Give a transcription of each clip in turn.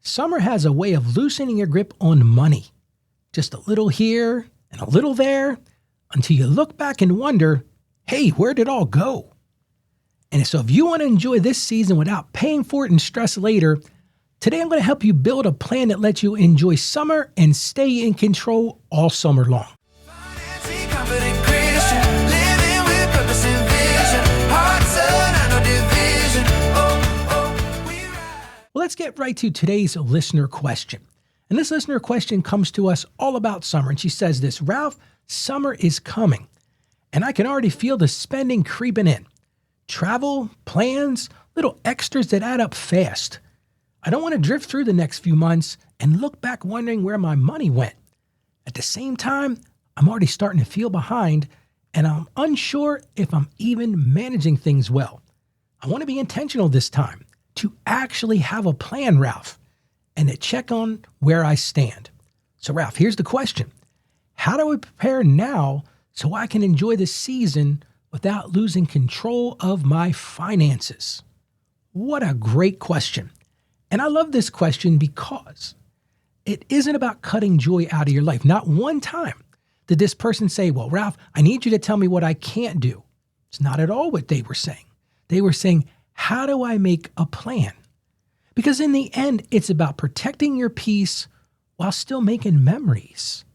Summer has a way of loosening your grip on money. Just a little here and a little there until you look back and wonder, hey, where did it all go? And so if you want to enjoy this season without paying for it and stress later, today I'm going to help you build a plan that lets you enjoy summer and stay in control all summer long. Well, let's get right to today's listener question. And this listener question comes to us all about summer. And she says this: Ralph, summer is coming, and I can already feel the spending creeping in. Travel, plans, little extras that add up fast. I don't want to drift through the next few months and look back wondering where my money went. At the same time, I'm already starting to feel behind, and I'm unsure if I'm even managing things well. I want to be intentional this time, to actually have a plan, Ralph, and to check on where I stand. So, Ralph, here's the question. How do I prepare now so I can enjoy the season without losing control of my finances? What a great question. And I love this question because it isn't about cutting joy out of your life. Not one time did this person say, well, Ralph, I need you to tell me what I can't do. It's not at all what they were saying. They were saying, how do I make a plan? Because in the end, it's about protecting your peace while still making memories.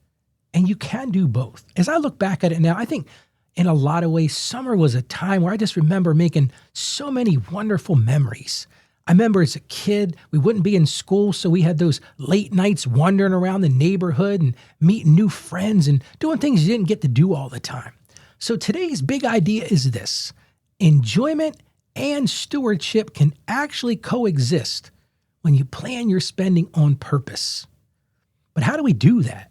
And you can do both. As I look back at it now, I think in a lot of ways, summer was a time where I just remember making so many wonderful memories. I remember as a kid, we wouldn't be in school, so we had those late nights wandering around the neighborhood and meeting new friends and doing things you didn't get to do all the time. So today's big idea is this: enjoyment and stewardship can actually coexist when you plan your spending on purpose. But how do we do that?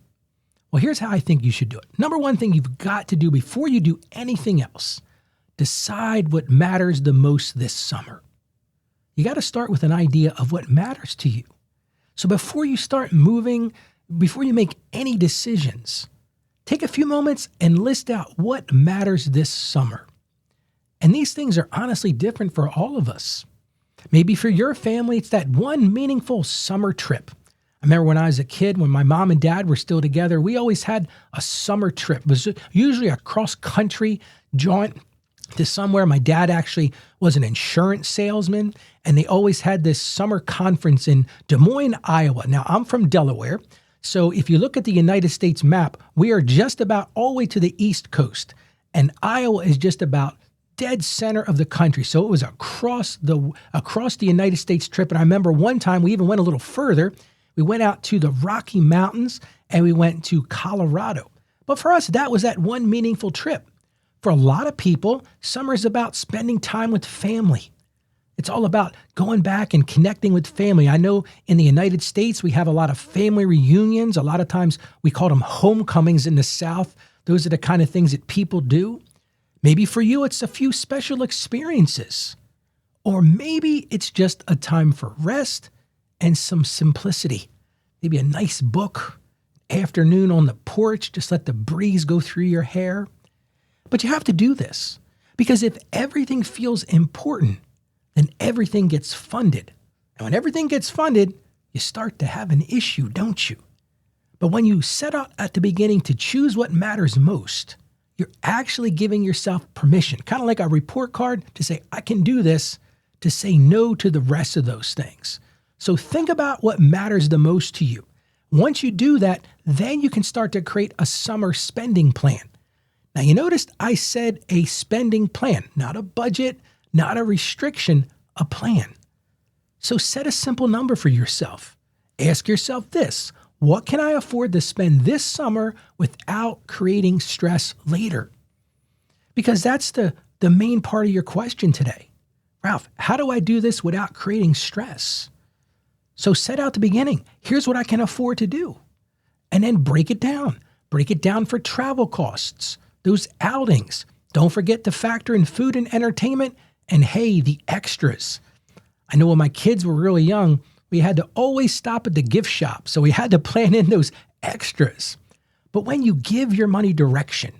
Well, here's how I think you should do it. Number one thing you've got to do before you do anything else: decide what matters the most this summer. You got to start with an idea of what matters to you. So before you start moving, before you make any decisions, take a few moments and list out what matters this summer. And these things are honestly different for all of us. Maybe for your family, it's that one meaningful summer trip. I remember when I was a kid, when my mom and dad were still together, we always had a summer trip. It was usually a cross-country jaunt to somewhere. My dad actually was an insurance salesman, and they always had this summer conference in Des Moines, Iowa. Now, I'm from Delaware, so if you look at the United States map, we are just about all the way to the East Coast, and Iowa is just about dead center of the country. So it was across the United States trip. And I remember one time we even went a little further. We went out to the Rocky Mountains and we went to Colorado. But for us, that was that one meaningful trip. For a lot of people, summer is about spending time with family. It's all about going back and connecting with family. I know in the United States, we have a lot of family reunions. A lot of times we call them homecomings in the South. Those are the kind of things that people do. Maybe for you, it's a few special experiences. Or maybe it's just a time for rest and some simplicity. Maybe a nice book, afternoon on the porch, just let the breeze go through your hair. But you have to do this because if everything feels important, then everything gets funded. And when everything gets funded, you start to have an issue, don't you? But when you set out at the beginning to choose what matters most, you're actually giving yourself permission, kind of like a report card, to say, I can do this, to say no to the rest of those things. So think about what matters the most to you. Once you do that, then you can start to create a summer spending plan. Now, you noticed I said a spending plan, not a budget, not a restriction, a plan. So set a simple number for yourself. Ask yourself this: what can I afford to spend this summer without creating stress later? Because that's the main part of your question today. Ralph, how do I do this without creating stress? So set out the beginning. Here's what I can afford to do. And then break it down. Break it down for travel costs, those outings. Don't forget to factor in food and entertainment, and hey, the extras. I know when my kids were really young, we had to always stop at the gift shop, so we had to plan in those extras. But when you give your money direction,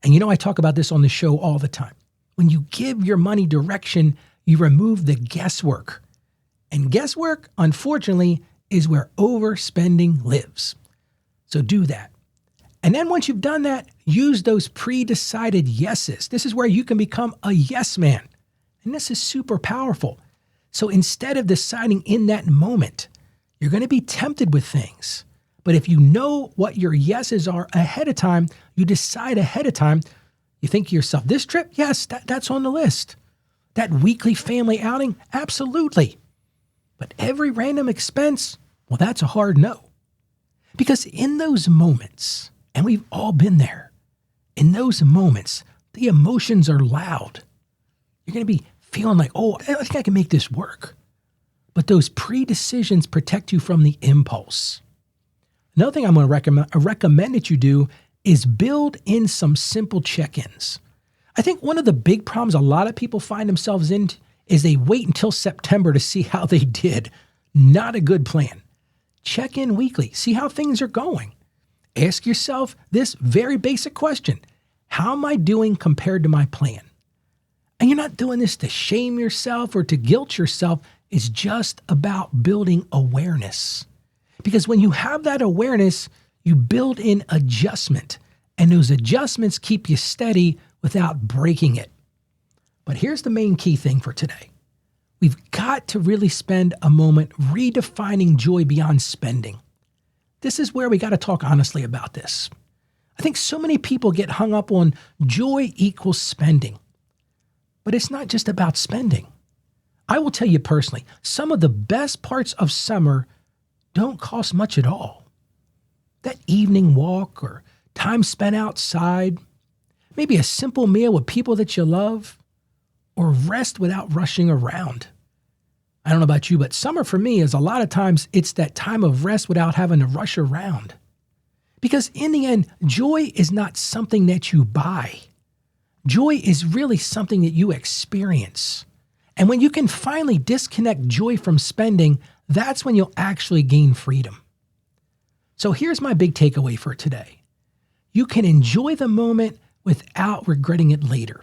and you know I talk about this on the show all the time, when you give your money direction, you remove the guesswork. And guesswork, unfortunately, is where overspending lives. So do that. And then once you've done that, use those pre-decided yeses. This is where you can become a yes man. And this is super powerful. So instead of deciding in that moment, you're going to be tempted with things. But if you know what your yeses are ahead of time, you decide ahead of time, you think to yourself, this trip, yes, that's on the list. That weekly family outing, absolutely. But every random expense, well, that's a hard no. Because in those moments, and we've all been there, in those moments, the emotions are loud. You're going to be feeling like, oh, I think I can make this work. But those pre-decisions protect you from the impulse. Another thing I'm going to recommend that you do is build in some simple check-ins. I think one of the big problems a lot of people find themselves in is they wait until September to see how they did. Not a good plan. Check in weekly. See how things are going. Ask yourself this very basic question. How am I doing compared to my plan? And you're not doing this to shame yourself or to guilt yourself. It's just about building awareness. Because when you have that awareness, you build in adjustment. And those adjustments keep you steady without breaking it. But here's the main key thing for today. We've got to really spend a moment redefining joy beyond spending. This is where we got to talk honestly about this. I think so many people get hung up on joy equals spending. But it's not just about spending. I will tell you personally, some of the best parts of summer don't cost much at all. That evening walk or time spent outside, maybe a simple meal with people that you love, or rest without rushing around. I don't know about you, but summer for me is a lot of times it's that time of rest without having to rush around. Because in the end, joy is not something that you buy. Joy is really something that you experience. And when you can finally disconnect joy from spending, that's when you'll actually gain freedom. So here's my big takeaway for today. You can enjoy the moment without regretting it later.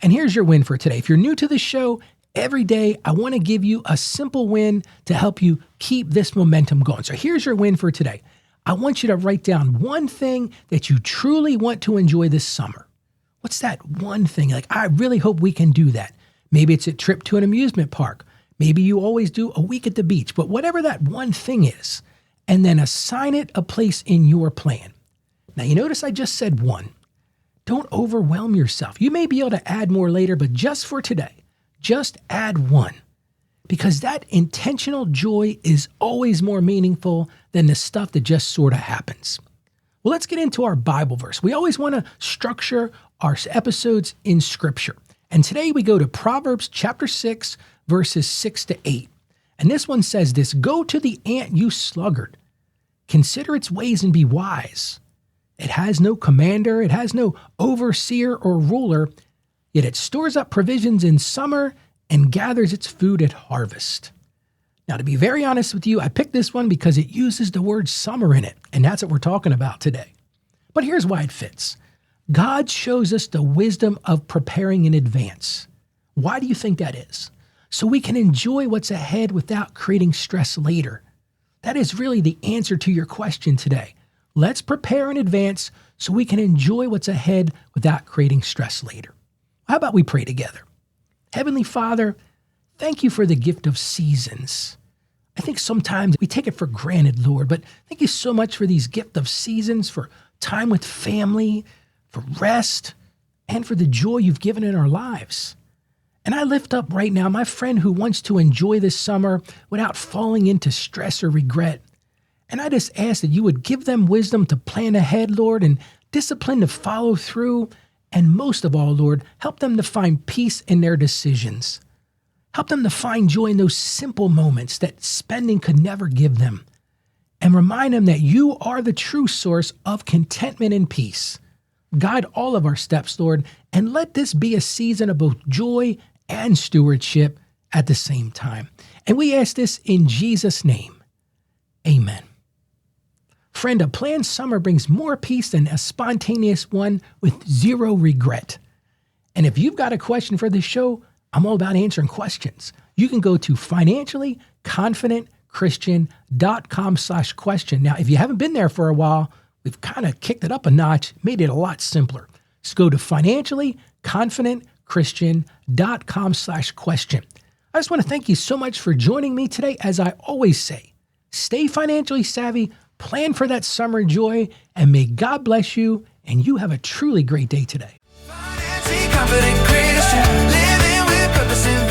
And here's your win for today. If you're new to the show, every day I want to give you a simple win to help you keep this momentum going. So here's your win for today. I want you to write down one thing that you truly want to enjoy this summer. What's that one thing? Like, I really hope we can do that. Maybe it's a trip to an amusement park. Maybe you always do a week at the beach, but whatever that one thing is, and then assign it a place in your plan. Now, you notice I just said one. Don't overwhelm yourself. You may be able to add more later, but just for today, just add one. Because that intentional joy is always more meaningful than the stuff that just sort of happens. Well, let's get into our Bible verse. We always want to structure our episodes in Scripture. And today we go to Proverbs chapter 6, verses 6 to 8. And this one says this, "Go to the ant, you sluggard. Consider its ways and be wise. It has no commander, it has no overseer or ruler, yet it stores up provisions in summer and gathers its food at harvest." Now, to be very honest with you, I picked this one because it uses the word summer in it, and that's what we're talking about today. But here's why it fits. God shows us the wisdom of preparing in advance. Why do you think that is? So we can enjoy what's ahead without creating stress later. That is really the answer to your question today. Let's prepare in advance so we can enjoy what's ahead without creating stress later. How about we pray together? Heavenly Father, thank you for the gift of seasons. I think sometimes we take it for granted, Lord, but thank you so much for these gift of seasons, for time with family, for rest, and for the joy you've given in our lives. And I lift up right now my friend who wants to enjoy this summer without falling into stress or regret. And I just ask that you would give them wisdom to plan ahead, Lord, and discipline to follow through. And most of all, Lord, help them to find peace in their decisions. Help them to find joy in those simple moments that spending could never give them. And remind them that you are the true source of contentment and peace. Guide all of our steps, Lord, and let this be a season of both joy and stewardship at the same time. And we ask this in Jesus' name. Amen. Friend, a planned summer brings more peace than a spontaneous one with zero regret. And if you've got a question for this show, I'm all about answering questions. You can go to financiallyconfidentchristtian.com financiallyconfidentchristian.com/question. Now, if you haven't been there for a while, we've kind of kicked it up a notch, made it a lot simpler. Just go to financiallyconfidentchristian.com/question. I just want to thank you so much for joining me today. As I always say, stay financially savvy, plan for that summer joy, and may God bless you, and you have a truly great day today. Financially confident Christian, living with purpose in